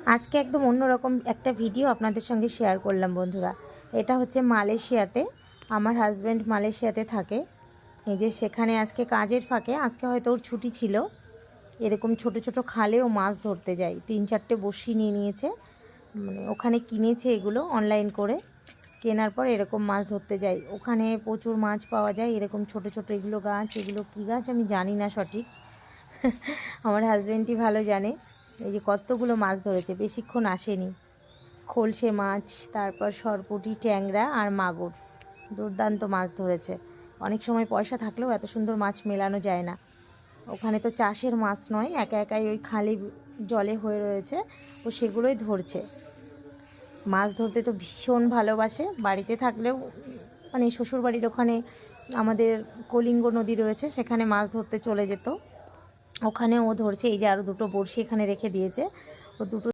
আজকে একদম অন্যরকম একটা ভিডিও আপনাদের সঙ্গে শেয়ার করলাম বন্ধুরা। এটা হচ্ছে মালয়েশিয়াতে, আমার হাজব্যান্ড মালয়েশিয়াতে থাকে। এই যে সেখানে আজকে কাজের ফাঁকে, আজকে হয়তো ওর ছুটি ছিল, এরকম ছোট ছোট খালেও মাছ ধরতে যায়। 3-4টে বড়শি নিয়ে নিয়েছে, মানে ওখানে কিনেছে এগুলো অনলাইন করে। কেনার পর এরকম মাছ ধরতে যায়। ওখানে প্রচুর মাছ পাওয়া যায়, এরকম ছোট ছোট এগুলো গাছ, এগুলো কী গাছ আমি জানি না সঠিক আমার হাজব্যান্ডই ভালো জানে। এই যে কতগুলো মাছ ধরেছে, বেশিক্ষণ আসেনি। খলসে মাছ, তারপর সরপুঁটি, ট্যাংরা আর মাগুর, দুর্দান্ত মাছ ধরেছে। অনেক সময় পয়সা থাকলেও এত সুন্দর মাছ মেলানো যায় না। ওখানে তো চাষের মাছ নয়, একা একাই ওই খালি জলে হয়ে রয়েছে, ও সেগুলোই ধরছে। মাছ ধরতে তো ভীষণ ভালোবাসে। বাড়িতে থাকলেও, মানে শ্বশুরবাড়ির ওখানে আমাদের কলিঙ্গ নদী রয়েছে, সেখানে মাছ ধরতে চলে যেত। ওখানে ও ধরছে। এই যে আরও দুটো বড়শি এখানে রেখে দিয়েছে, ও দুটো